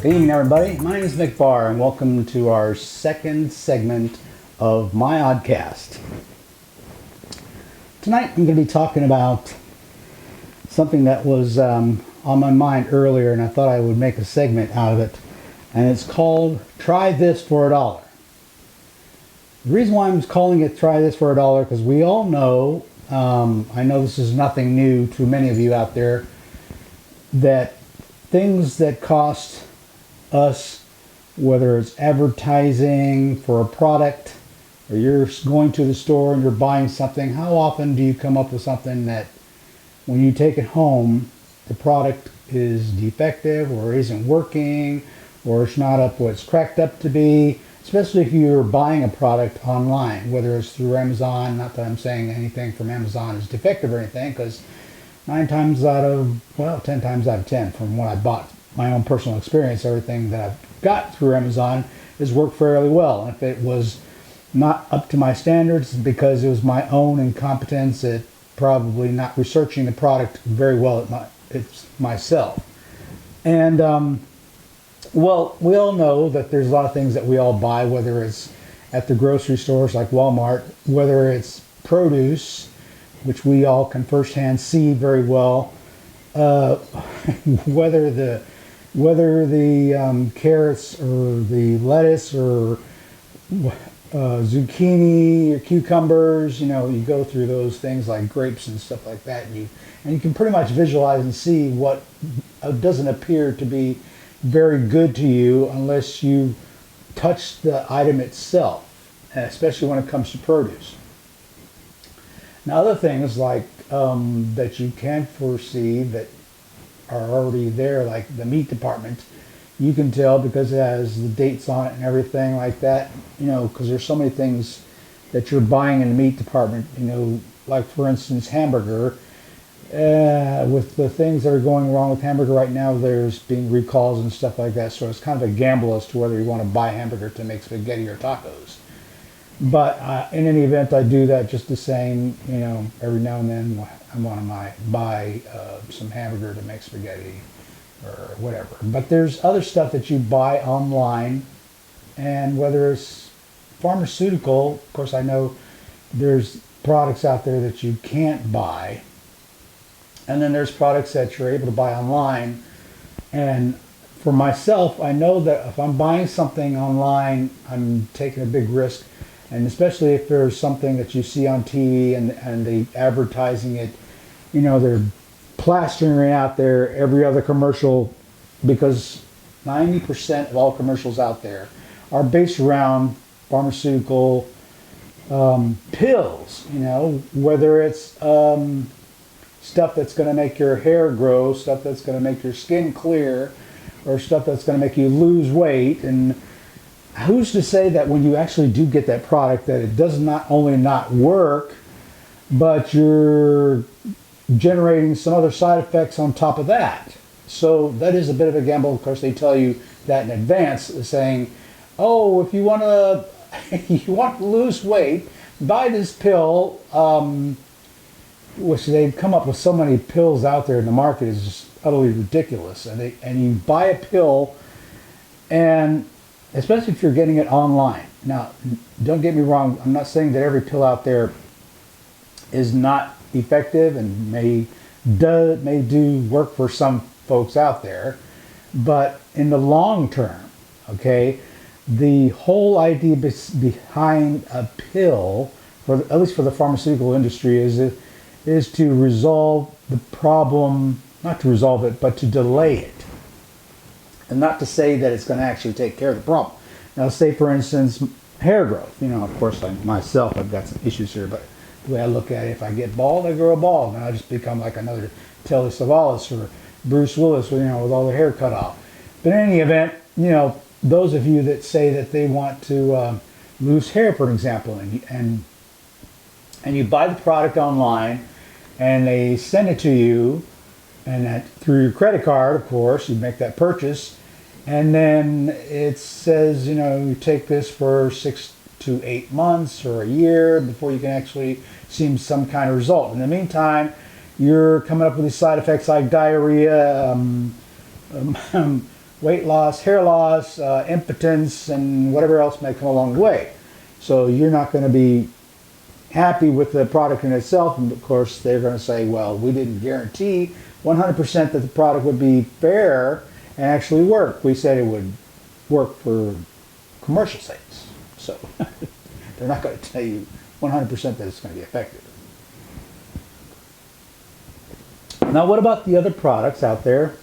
Good evening, everybody. My name is Mick Barr, and welcome to our second segment of MyOddcast. Tonight, I'm going to be talking about something that was on my mind earlier, and I thought I would make a segment out of it, and it's called Try This for $1. The reason why I'm calling it Try This for $1, because we all know, I know this is nothing new to many of you out there, that things that cost us, whether it's advertising for a product or you're going to the store and you're buying something, how often do you come up with something that when you take it home the product is defective or isn't working or it's not up what it's cracked up to be, especially if you're buying a product online, whether it's through Amazon. Not that I'm saying anything from Amazon is defective or anything, because 10 times out of 10 from what I bought, my own personal experience, everything that I've got through Amazon has worked fairly well. And if it was not up to my standards because it was my own incompetence at probably not researching the product very well myself. And well, we all know that there's a lot of things that we all buy, whether it's at the grocery stores like Walmart, whether it's produce, which we all can firsthand see very well, whether the carrots or the lettuce or zucchini or cucumbers, you go through those things like grapes and stuff like that, and you can pretty much visualize and see what doesn't appear to be very good to you unless you touch the item itself, especially when it comes to produce. Now, other things like that you can't foresee that are already there, like the meat department, you can tell because it has the dates on it and everything like that, because there's so many things that you're buying in the meat department, like for instance hamburger. With the things that are going wrong with hamburger right now, there's being recalls and stuff like that, so it's kind of a gamble as to whether you want to buy hamburger to make spaghetti or tacos. But in any event, I do that just the same, every now and then I want to buy some hamburger to make spaghetti or whatever. But there's other stuff that you buy online, and whether it's pharmaceutical, of course I know there's products out there that you can't buy, and then there's products that you're able to buy online. And for myself, I know that if I'm buying something online, I'm taking a big risk. And especially if there's something that you see on TV and they advertising it, they're plastering it out there every other commercial, because 90% of all commercials out there are based around pharmaceutical pills, whether it's stuff that's going to make your hair grow, stuff that's going to make your skin clear, or stuff that's going to make you lose weight. And who's to say that when you actually do get that product that it does not only not work, but you're generating some other side effects on top of that? So that is a bit of a gamble. Of course, they tell you that in advance, saying, oh, if you want to lose weight, buy this pill, which they've come up with so many pills out there in the market is just utterly ridiculous. And you buy a pill, and especially if you're getting it online. Now, don't get me wrong, I'm not saying that every pill out there is not effective and may do work for some folks out there, but in the long term, okay, the whole idea behind a pill, at least for the pharmaceutical industry, is to resolve the problem, not to resolve it, but to delay it. And not to say that it's going to actually take care of the problem. Now, say for instance, hair growth. Of course, like myself, I've got some issues here, but the way I look at it, if I get bald, I grow a bald, and I just become like another Telly Savalas or Bruce Willis, with all the hair cut off. But in any event, those of you that say that they want to lose hair, for example, and you buy the product online, and they send it to you, and that through your credit card, of course, you make that purchase, and then it says, you take this for 6 to 8 months or a year before you can actually see some kind of result. In the meantime, you're coming up with these side effects like diarrhea, weight loss, hair loss, impotence, and whatever else may come along the way. So you're not going to be happy with the product in itself, and of course they're going to say, well, we didn't guarantee 100% that the product would be fair and actually work. We said it would work for commercial sites. So they're not going to tell you 100% that it's going to be effective. Now, what about the other products out there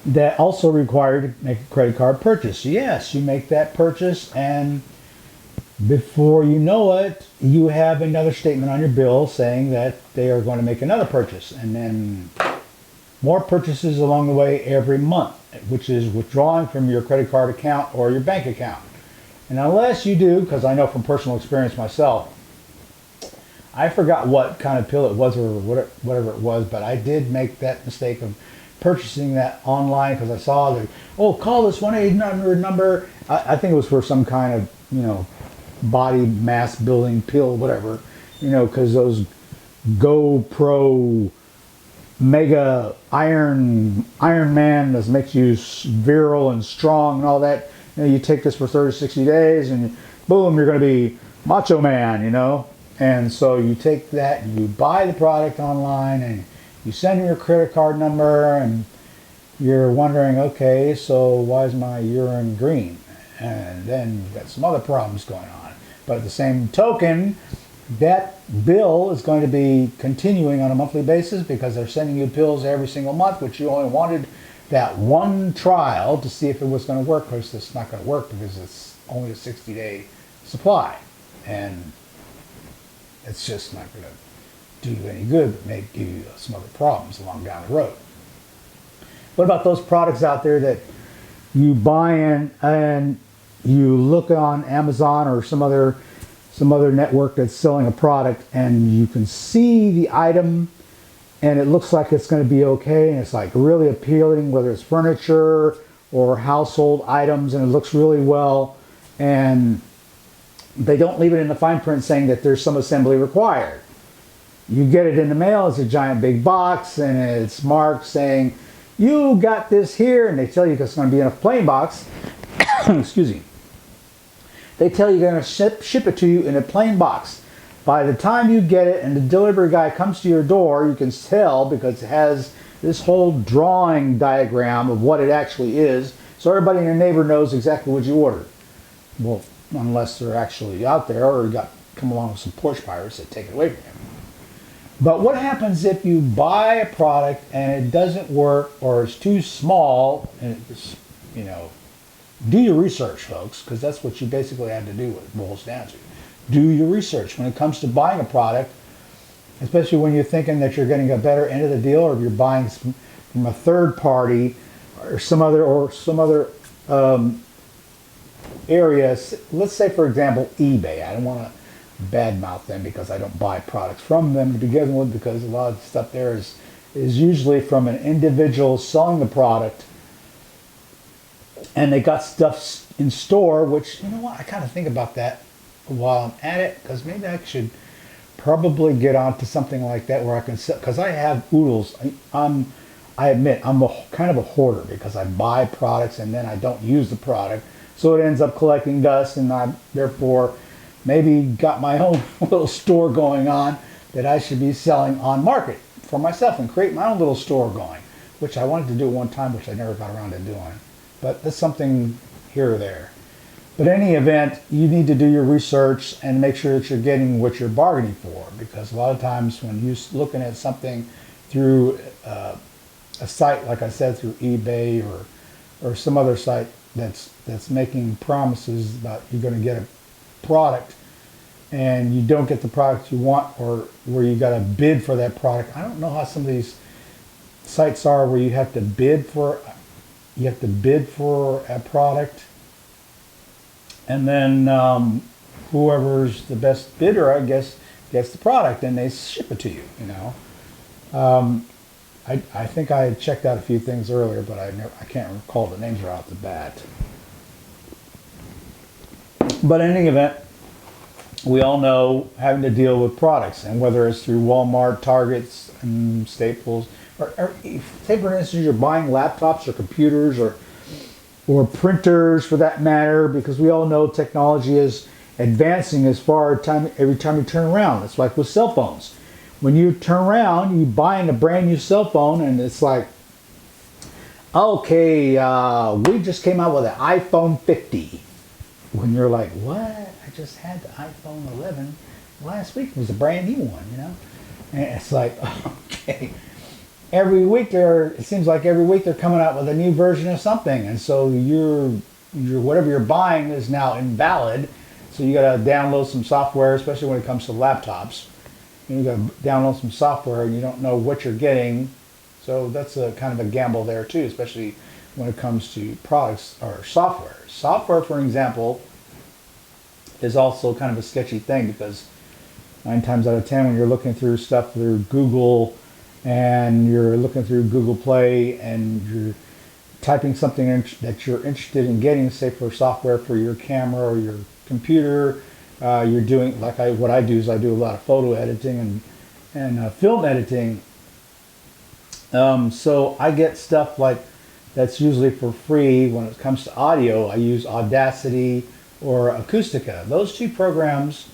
that also require you to make a credit card purchase? Yes, you make that purchase, and before you know it, you have another statement on your bill saying that they are going to make another purchase, and then more purchases along the way every month, which is withdrawing from your credit card account or your bank account. And unless you do, because I know from personal experience myself, I forgot what kind of pill it was or whatever it was, but I did make that mistake of purchasing that online because I saw that, oh, call this 1-800 number. I think it was for some kind of, body mass building pill, whatever, because those GoPro Mega Iron Man that makes you virile and strong and all that. You take this for 30, 60 days and boom, you're going to be Macho Man, And so you take that and you buy the product online and you send your credit card number and you're wondering, okay, so why is my urine green? And then you've got some other problems going on. But at the same token, that bill is going to be continuing on a monthly basis because they're sending you pills every single month, which you only wanted that one trial to see if it was going to work. Of course, it's not going to work because it's only a 60-day supply. And it's just not going to do you any good, but may give you some other problems along down the road. What about those products out there that you buy in and you look on Amazon or some other network that's selling a product and you can see the item and it looks like it's going to be okay and it's like really appealing, whether it's furniture or household items, and it looks really well, and they don't leave it in the fine print saying that there's some assembly required. You get it in the mail, it's a giant big box and it's marked saying you got this here, and they tell you it's going to be in a plain box. Excuse me. They tell you they're going to ship it to you in a plain box. By the time you get it and the delivery guy comes to your door, you can tell because it has this whole drawing diagram of what it actually is, so everybody in your neighbor knows exactly what you ordered. Well, unless they're actually out there or you come along with some Porsche pirates that take it away from you. But what happens if you buy a product and it doesn't work or it's too small and it's, do your research, folks, because that's what you basically have to do, what it boils down to. Do your research when it comes to buying a product, especially when you're thinking that you're getting a better end of the deal, or if you're buying from a third party or some other area. Let's say, for example, eBay. I don't want to badmouth them because I don't buy products from them to begin with, because a lot of the stuff there is usually from an individual selling the product. And they got stuff in store, which, I kind of think about that while I'm at it, because maybe I should probably get onto something like that where I can sell, because I have oodles. I admit, I'm kind of a hoarder because I buy products and then I don't use the product, so it ends up collecting dust, and I therefore maybe got my own little store going on that I should be selling on market for myself and create my own little store going, which I wanted to do one time, which I never got around to doing. But that's something here or there. But in any event, you need to do your research and make sure that you're getting what you're bargaining for, because a lot of times when you're looking at something through a site, like I said, through eBay or some other site that's making promises about you're going to get a product and you don't get the product you want, or where you got to bid for that product. I don't know how some of these sites are where you have to bid for a product, and then whoever's the best bidder, I guess, gets the product and they ship it to you. I think I had checked out a few things earlier, but I can't recall the names right off the bat. But in any event, we all know having to deal with products, and whether it's through Walmart, Targets, and Staples, or say for instance you're buying laptops or computers or printers for that matter, because we all know technology is advancing as far every time you turn around. It's like with cell phones. When you turn around, you buy a brand new cell phone, and it's like, okay, we just came out with an iPhone 50. When you're like, what? I just had the iPhone 11 last week. It was a brand new one, you know? And it's like, okay. It seems like every week they're coming out with a new version of something. And so your whatever you're buying is now invalid. So you got to download some software, especially when it comes to laptops. You got to download some software and you don't know what you're getting. So that's a kind of a gamble there too, especially when it comes to products or software. Software, for example, is also kind of a sketchy thing, because 9 times out of 10 when you're looking through stuff through Google and you're looking through Google Play and you're typing something that you're interested in getting, say for software for your camera or your computer, you're doing, like what I do is I do a lot of photo editing and film editing. So I get stuff like that's usually for free. When it comes to audio, I use Audacity or Acoustica. Those 2 programs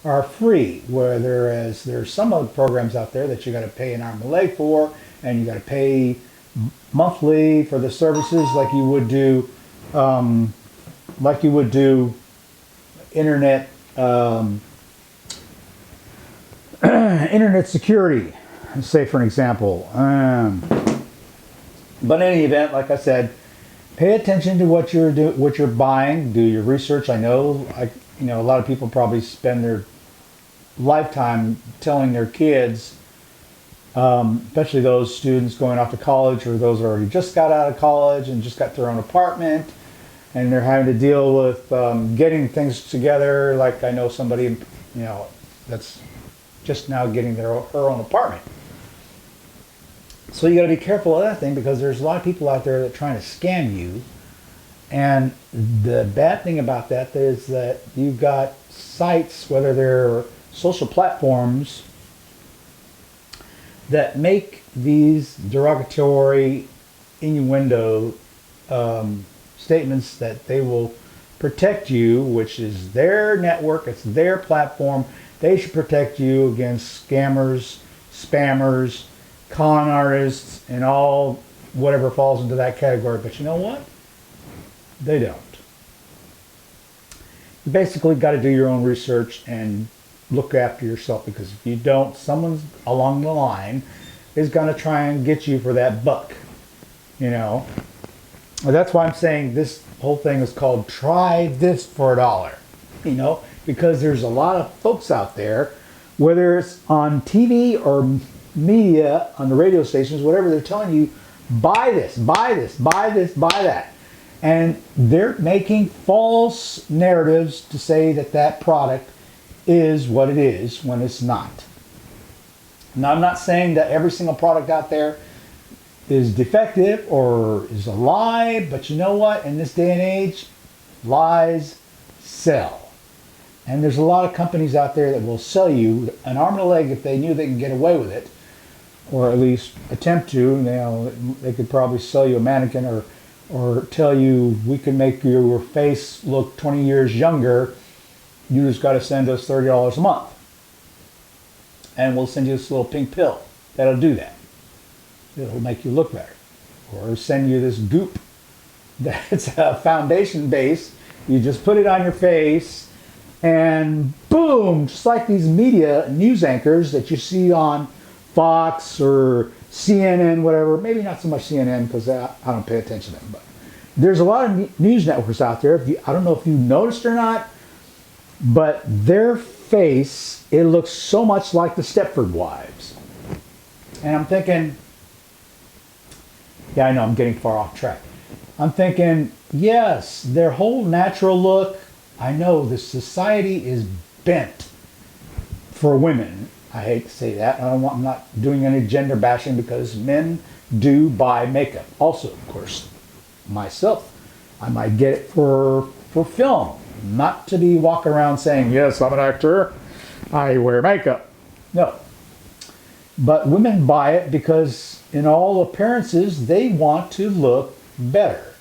are free, whereas there's some other programs out there that you got to pay an arm and a leg for, and you got to pay monthly for the services like you would do internet internet security, say for an example. But in any event, like I said, pay attention to what you're buying. Do your research. I know a lot of people probably spend their lifetime telling their kids, especially those students going off to college or those who already just got out of college and just got their own apartment, and they're having to deal with getting things together. Like I know somebody, that's just now getting her own apartment. So you got to be careful of that thing, because there's a lot of people out there that are trying to scam you. And the bad thing about that is that you've got sites, whether they're social platforms, that make these derogatory innuendo statements that they will protect you, which is their network, it's their platform. They should protect you against scammers, spammers, con artists, and all whatever falls into that category. But you know what? They don't. You basically got to do your own research and look after yourself, because if you don't, someone along the line is going to try and get you for that buck. That's why I'm saying this whole thing is called Try This for $1. Because there's a lot of folks out there, whether it's on TV or media, on the radio stations, whatever, they're telling you, buy this, buy this, buy this, buy that. And they're making false narratives to say that that product is what it is when it's not. Now, I'm not saying that every single product out there is defective or is a lie, but you know what? In this day and age, lies sell. And there's a lot of companies out there that will sell you an arm and a leg if they knew they could get away with it, or at least attempt to. They could probably sell you a mannequin or tell you, we can make your face look 20 years younger. You just got to send us $30 a month. And we'll send you this little pink pill that'll do that. It'll make you look better. Or send you this goop that's a foundation base. You just put it on your face, and boom, just like these media news anchors that you see on Fox or CNN, whatever. Maybe not so much CNN, because I don't pay attention to them. But there's a lot of news networks out there. I don't know if you noticed or not, but their face, it looks so much like the Stepford Wives. And I'm thinking, yeah, I know I'm getting far off track. I'm thinking, yes, their whole natural look, I know the society is bent for women. I hate to say that. I'm not doing any gender bashing, because men do buy makeup. Also, of course, myself, I might get it for film. Not to be walking around saying, yes, I'm an actor, I wear makeup. No. But women buy it because in all appearances, they want to look better.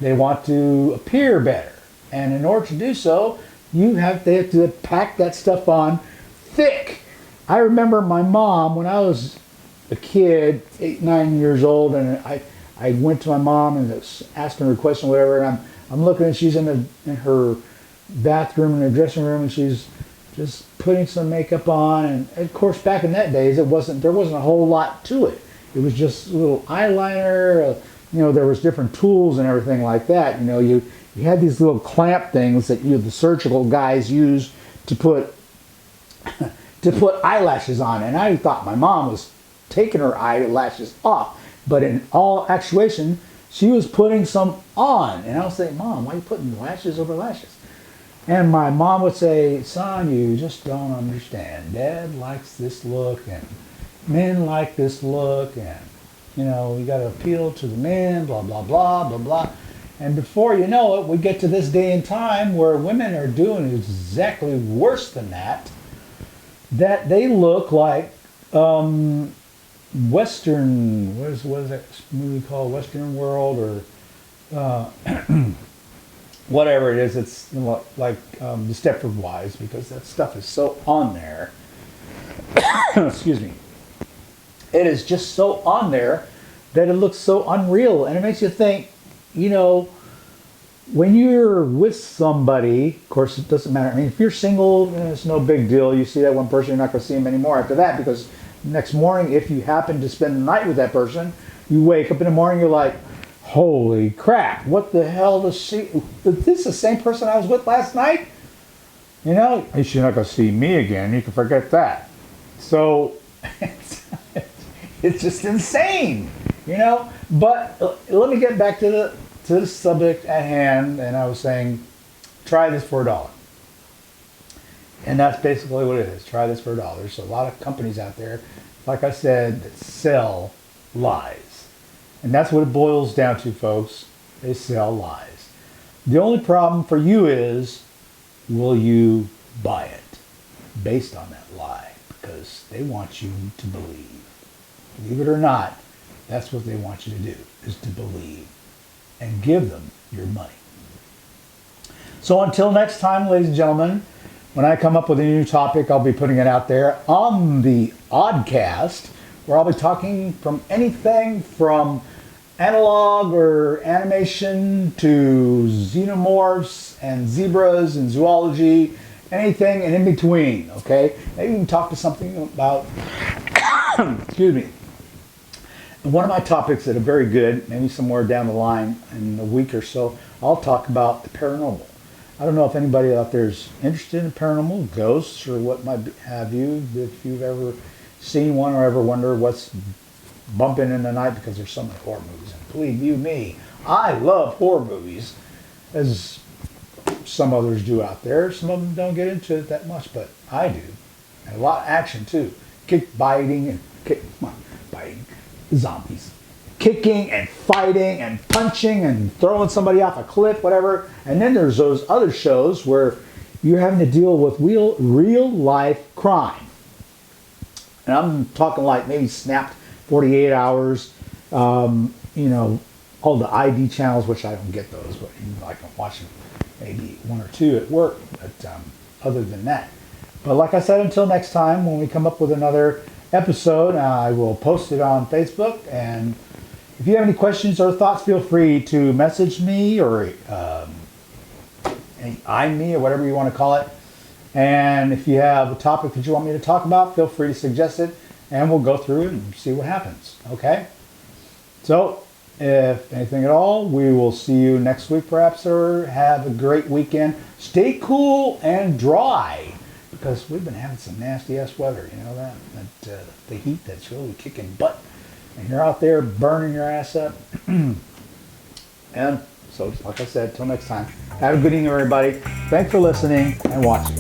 They want to appear better. And in order to do so, they have to pack that stuff on thick. I remember my mom when I was a kid, 8, 9 years old, and I went to my mom and was asking her a question or whatever, and I'm looking and she's in her bathroom, in her dressing room, and she's just putting some makeup on. And of course, back in that days, there wasn't a whole lot to it. It was just a little eyeliner. There was different tools and everything like that. You had these little clamp things that the surgical guys used to put eyelashes on. And I thought my mom was taking her eyelashes off, but in all actuation, she was putting some on. And I was saying, Mom, why are you putting lashes over lashes? And my mom would say, son, you just don't understand. Dad likes this look, and men like this look, and, you got to appeal to the men, blah, blah, blah, blah, blah. And before you know it, we get to this day and time where women are doing exactly worse than that, that they look like Western, what is that movie called? Western World, or whatever it is. It's like the Stepford Wives, because that stuff is so on there. Excuse me. It is just so on there that it looks so unreal, and it makes you think, when you're with somebody, of course it doesn't matter. I mean, if you're single, it's no big deal. You see that one person, you're not going to see them anymore after that, because next morning, if you happen to spend the night with that person, you wake up in the morning, you're like, holy crap, what the hell is this the same person I was with last night? You're not going to see me again. You can forget that. So it's just insane, But let me get back to the subject at hand, and I was saying, try this for $1. And that's basically what it is. Try this for $1. There's a lot of companies out there, like I said, that sell lies. And that's what it boils down to, folks. They sell lies. The only problem for you is, will you buy it based on that lie? Because they want you to believe. Believe it or not, that's what they want you to do, is to believe. And give them your money. So until next time, ladies and gentlemen, when I come up with a new topic, I'll be putting it out there on the Oddcast, where I'll be talking from anything from analog or animation to xenomorphs and zebras and zoology, anything and in between, okay? Maybe we can talk to something about, excuse me. And one of my topics that are very good, maybe somewhere down the line in a week or so, I'll talk about the paranormal. I don't know if anybody out there is interested in paranormal, ghosts, or what might have you, if you've ever seen one or ever wonder what's bumping in the night, because there's so many horror movies. And believe you me, I love horror movies, as some others do out there. Some of them don't get into it that much, but I do. And a lot of action too. Biting, zombies. Kicking and fighting and punching and throwing somebody off a cliff, whatever. And then there's those other shows where you're having to deal with real life crime. And I'm talking like maybe Snapped 48 Hours, all the ID channels, which I don't get those, but I can watch them maybe one or two at work, but other than that. But like I said, until next time, when we come up with another episode, I will post it on Facebook. And if you have any questions or thoughts, feel free to message me or me or whatever you want to call it. And if you have a topic that you want me to talk about, feel free to suggest it, and we'll go through it and see what happens. Okay? So, if anything at all, we will see you next week perhaps, or have a great weekend. Stay cool and dry, because we've been having some nasty ass weather, the heat that's really kicking butt. And you're out there burning your ass up. And so, like I said, till next time, have a good evening, everybody. Thanks for listening and watching.